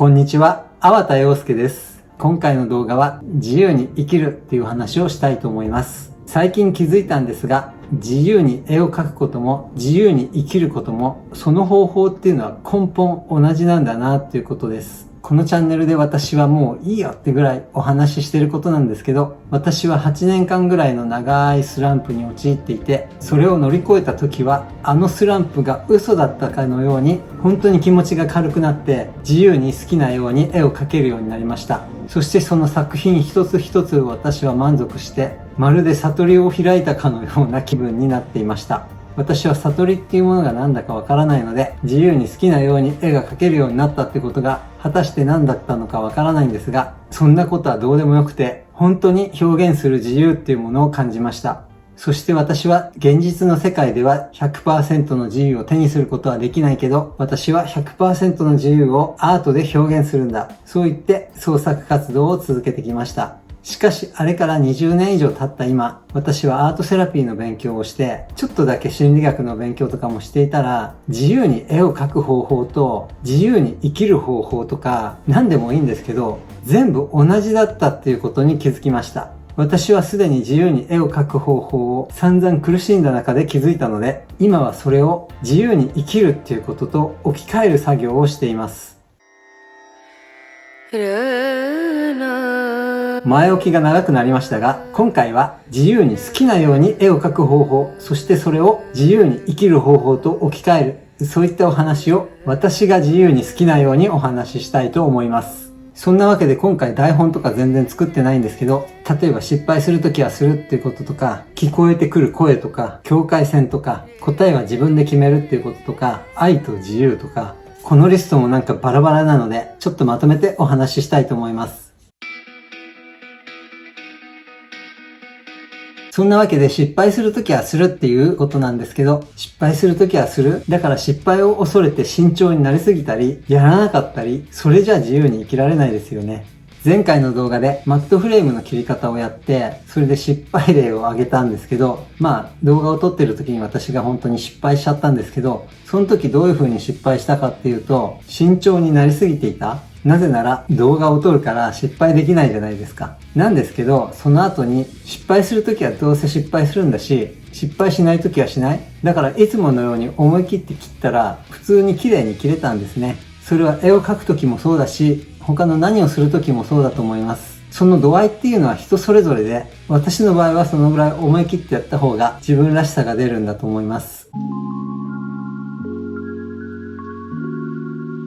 こんにちは、粟田洋介です。今回の動画は自由に生きるっていう話をしたいと思います。最近気づいたんですが、自由に絵を描くことも自由に生きることもその方法っていうのは根本同じなんだなっていうことです。このチャンネルで私はもういいよってぐらいお話ししてることなんですけど、私は8年間ぐらいの長いスランプに陥っていて、それを乗り越えた時はあのスランプが嘘だったかのように本当に気持ちが軽くなって自由に好きなように絵を描けるようになりました。そしてその作品一つ一つを私は満足して、まるで悟りを開いたかのような気分になっていました。私は悟りっていうものが何だかわからないので、自由に好きなように絵が描けるようになったってことが果たして何だったのかわからないんですが、そんなことはどうでもよくて、本当に表現する自由っていうものを感じました。そして私は現実の世界では 100% の自由を手にすることはできないけど、私は 100% の自由をアートで表現するんだ。そう言って創作活動を続けてきました。しかし、あれから20年以上経った今、私はアートセラピーの勉強をして、ちょっとだけ心理学の勉強とかもしていたら、自由に絵を描く方法と、自由に生きる方法とか、何でもいいんですけど、全部同じだったっていうことに気づきました。私はすでに自由に絵を描く方法を散々苦しんだ中で気づいたので、今はそれを自由に生きるっていうことと置き換える作業をしています。前置きが長くなりましたが、今回は自由に好きなように絵を描く方法、そしてそれを自由に生きる方法と置き換える、そういったお話を私が自由に好きなようにお話ししたいと思います。そんなわけで今回台本とか全然作ってないんですけど、例えば失敗するときはするっていうこととか、聞こえてくる声とか、境界線とか、答えは自分で決めるっていうこととか、愛と自由とか、このリストもなんかバラバラなので、ちょっとまとめてお話ししたいと思います。そんなわけで失敗するときはするっていうことなんですけど、失敗するときはする。だから失敗を恐れて慎重になりすぎたり、やらなかったり、それじゃ自由に生きられないですよね。前回の動画でマットフレームの切り方をやって、それで失敗例を挙げたんですけど、動画を撮ってる時に私が本当に失敗しちゃったんですけど、その時どういう風に失敗したかっていうと、慎重になりすぎていた。なぜなら動画を撮るから失敗できないじゃないですか。なんですけど、その後に失敗するときはどうせ失敗するんだし、失敗しないときはしない。だからいつものように思い切って切ったら普通に綺麗に切れたんですね。それは絵を描くときもそうだし、他の何をするときもそうだと思います。その度合いっていうのは人それぞれで、私の場合はそのぐらい思い切ってやった方が自分らしさが出るんだと思います。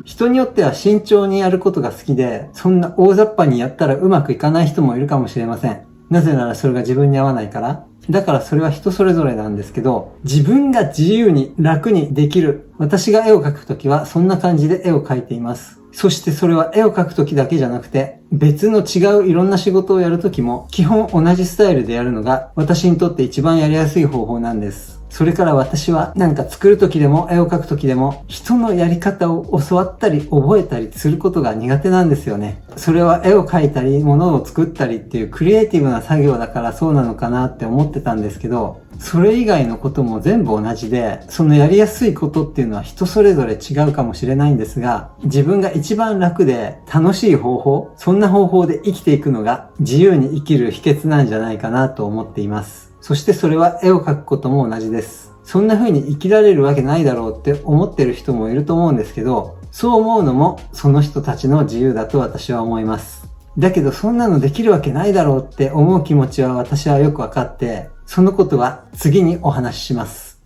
人によっては慎重にやることが好きで、そんな大雑把にやったらうまくいかない人もいるかもしれません。なぜならそれが自分に合わないから。だからそれは人それぞれなんですけど、自分が自由に楽にできる。私が絵を描くときはそんな感じで絵を描いています。そしてそれは絵を描くときだけじゃなくて、別の違ういろんな仕事をやるときも基本同じスタイルでやるのが私にとって一番やりやすい方法なんです。それから私はなんか作るときでも絵を描くときでも人のやり方を教わったり覚えたりすることが苦手なんですよね。それは絵を描いたり物を作ったりっていうクリエイティブな作業だからそうなのかなって思ってたんですけど、それ以外のことも全部同じで、そのやりやすいことっていうのは人それぞれ違うかもしれないんですが、自分が一番楽で楽しい方法、そんな方法で生きていくのが自由に生きる秘訣なんじゃないかなと思っています。そしてそれは絵を描くことも同じです。そんな風に生きられるわけないだろうって思ってる人もいると思うんですけど、そう思うのもその人たちの自由だと私は思います。だけどそんなのできるわけないだろうって思う気持ちは私はよくわかって、そのことは次にお話しします。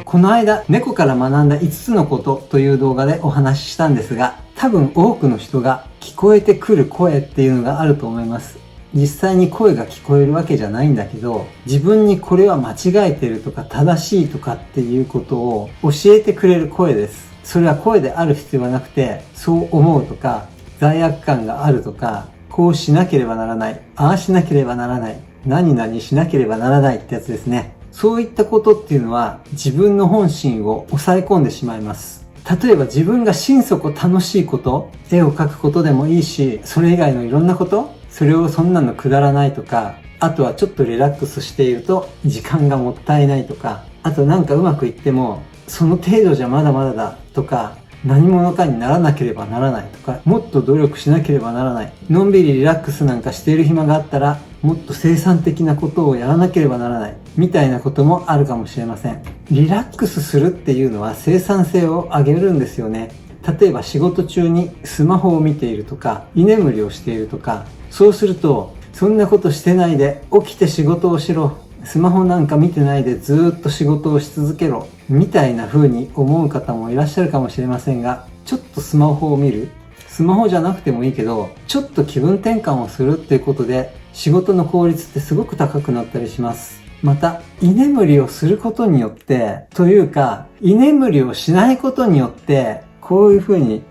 この間、猫から学んだ5つのことという動画でお話ししたんですが、多分多くの人が聞こえてくる声っていうのがあると思います。実際に声が聞こえるわけじゃないんだけど、自分にこれは間違えてるとか正しいとかっていうことを教えてくれる声です。それは声である必要はなくて、そう思うとか、罪悪感があるとか、こうしなければならない、ああしなければならない、何々しなければならないってやつですね。そういったことっていうのは自分の本心を抑え込んでしまいます。例えば自分が心底楽しいこと、絵を描くことでもいいし、それ以外のいろんなこと、それをそんなのくだらないとか、あとはちょっとリラックスしていると時間がもったいないとか、あとなんかうまくいってもその程度じゃまだまだだとか、何者かにならなければならないとか、もっと努力しなければならない。のんびりリラックスなんかしている暇があったら、もっと生産的なことをやらなければならない。みたいなこともあるかもしれません。リラックスするっていうのは生産性を上げるんですよね。例えば仕事中にスマホを見ているとか、居眠りをしているとか、そうすると、そんなことしてないで起きて仕事をしろ。スマホなんか見てないでずーっと仕事をし続けろ。みたいな風に思う方もいらっしゃるかもしれませんが、ちょっとスマホを見る。スマホじゃなくてもいいけど、ちょっと気分転換をするっていうことで、仕事の効率ってすごく高くなったりします。また、居眠りをすることによって、というか、居眠りをしないことによって、こういうふうに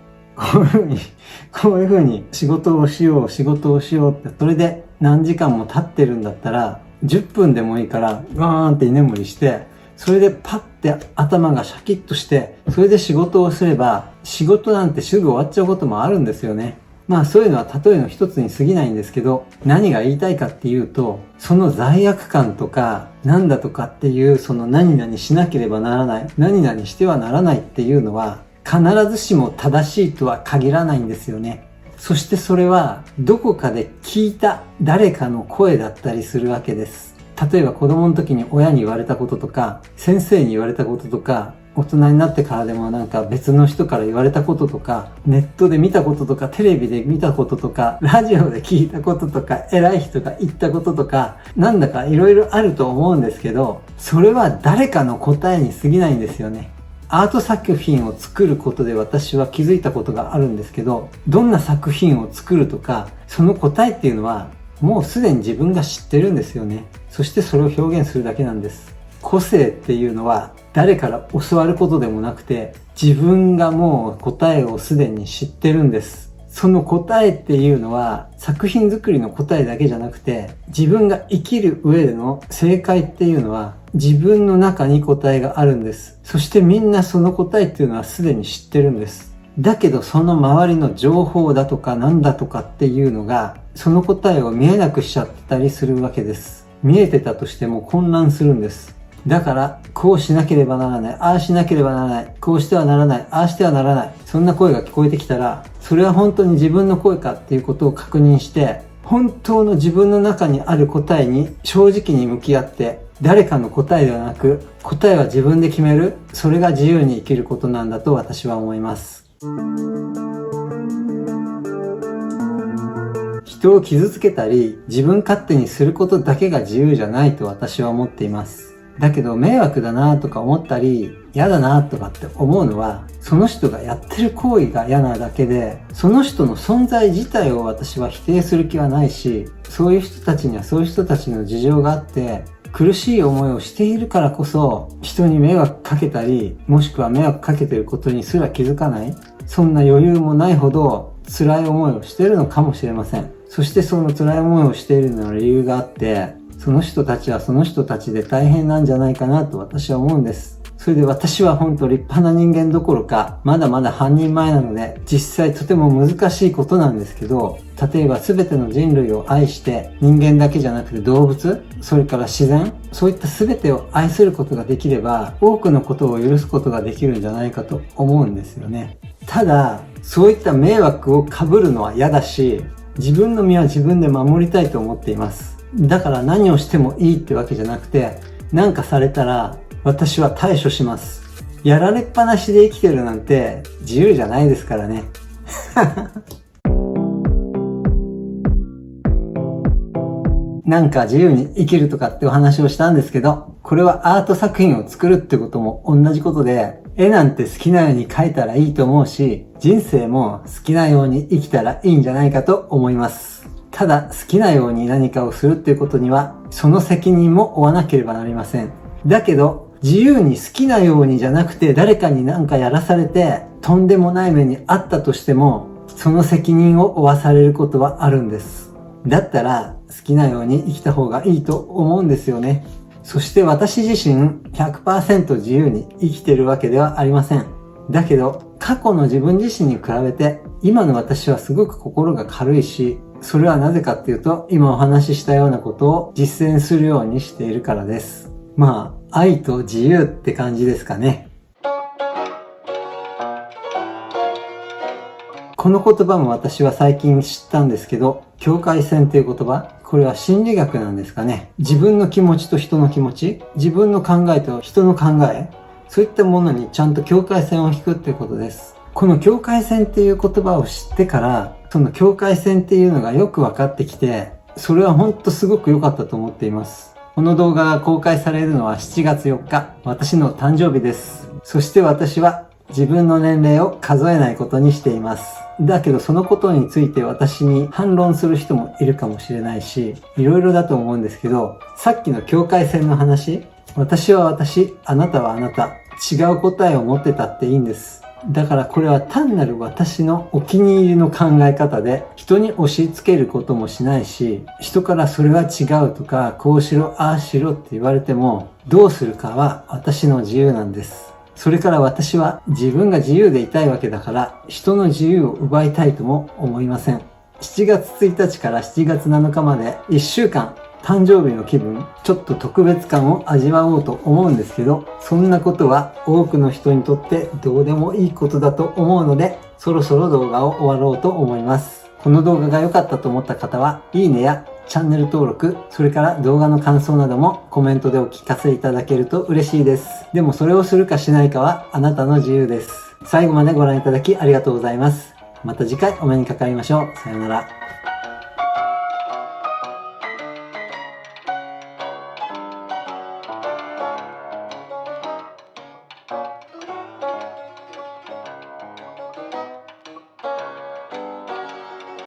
仕事をしようって、それで何時間も経ってるんだったら、10分でもいいから、ガーンって居眠りして、それでパッて頭がシャキッとして、それで仕事をすれば、仕事なんてすぐ終わっちゃうこともあるんですよね。まあそういうのは例えの一つに過ぎないんですけど、何が言いたいかっていうと、その罪悪感とか、なんだとかっていう、その何々しなければならない、何々してはならないっていうのは、必ずしも正しいとは限らないんですよね。そしてそれは、どこかで聞いた誰かの声だったりするわけです。例えば子供の時に親に言われたこととか、先生に言われたこととか、大人になってからでもなんか別の人から言われたこととか、ネットで見たこととか、テレビで見たこととか、ラジオで聞いたこととか、偉い人が言ったこととか、なんだかいろいろあると思うんですけど、それは誰かの答えに過ぎないんですよね。アート作品を作ることで私は気づいたことがあるんですけど、どんな作品を作るとか、その答えっていうのは、もうすでに自分が知ってるんですよね。そしてそれを表現するだけなんです。個性っていうのは誰から教わることでもなくて、自分がもう答えをすでに知ってるんです。その答えっていうのは作品作りの答えだけじゃなくて、自分が生きる上での正解っていうのは自分の中に答えがあるんです。そしてみんなその答えっていうのはすでに知ってるんです。だけどその周りの情報だとかなんだとかっていうのが、その答えを見えなくしちゃったりするわけです。見えてたとしても混乱するんです。だから、こうしなければならない、ああしなければならない、こうしてはならない、ああしてはならない。そんな声が聞こえてきたら、それは本当に自分の声かっていうことを確認して、本当の自分の中にある答えに正直に向き合って、誰かの答えではなく、答えは自分で決める。それが自由に生きることなんだと私は思います。人を傷つけたり、自分勝手にすることだけが自由じゃないと私は思っています。だけど迷惑だなとか思ったり、嫌だなとかって思うのは、その人がやってる行為が嫌なだけで、その人の存在自体を私は否定する気はないし、そういう人たちにはそういう人たちの事情があって、苦しい思いをしているからこそ、人に迷惑かけたり、もしくは迷惑かけていることにすら気づかない、そんな余裕もないほど辛い思いをしているのかもしれません。そしてその辛い思いをしているのは理由があって、その人たちはその人たちで大変なんじゃないかなと私は思うんです。それで私は本当立派な人間どころか、まだまだ半人前なので、実際とても難しいことなんですけど、例えば全ての人類を愛して、人間だけじゃなくて動物、それから自然、そういった全てを愛することができれば、多くのことを許すことができるんじゃないかと思うんですよね。ただ、そういった迷惑を被るのは嫌だし、自分の身は自分で守りたいと思っています。だから何をしてもいいってわけじゃなくて、なんかされたら私は対処します。やられっぱなしで生きてるなんて自由じゃないですからね。なんか自由に生きるとかってお話をしたんですけど、これはアート作品を作るってことも同じことで、絵なんて好きなように描いたらいいと思うし、人生も好きなように生きたらいいんじゃないかと思います。ただ好きなように何かをするっていうことには、その責任も負わなければなりません。だけど、自由に好きなようにじゃなくて誰かに何かやらされて、とんでもない目にあったとしても、その責任を負わされることはあるんです。だったら、好きなように生きた方がいいと思うんですよね。そして私自身 100% 自由に生きてるわけではありません。だけど、過去の自分自身に比べて、今の私はすごく心が軽いし、それはなぜかっていうと、今お話ししたようなことを実践するようにしているからです。まあ、愛と自由って感じですかね。この言葉も私は最近知ったんですけど、境界線っていう言葉、これは心理学なんですかね。自分の気持ちと人の気持ち、自分の考えと人の考え、そういったものにちゃんと境界線を引くっていうことです。この境界線っていう言葉を知ってから、その境界線っていうのがよく分かってきて、それはほんとすごく良かったと思っています。この動画が公開されるのは7月4日、私の誕生日です。そして私は自分の年齢を数えないことにしています。だけどそのことについて私に反論する人もいるかもしれないし、いろいろだと思うんですけど、さっきの境界線の話、私は私、あなたはあなた、違う答えを持ってたっていいんです。だからこれは単なる私のお気に入りの考え方で、人に押し付けることもしないし、人からそれは違うとか、こうしろ、ああしろって言われても、どうするかは私の自由なんです。それから私は自分が自由でいたいわけだから、人の自由を奪いたいとも思いません。7月1日から7月7日まで1週間、誕生日の気分、ちょっと特別感を味わおうと思うんですけど、そんなことは多くの人にとってどうでもいいことだと思うので、そろそろ動画を終わろうと思います。この動画が良かったと思った方は、いいねやチャンネル登録、それから動画の感想などもコメントでお聞かせいただけると嬉しいです。でもそれをするかしないかはあなたの自由です。最後までご覧いただきありがとうございます。また次回お目にかかりましょう。さようなら。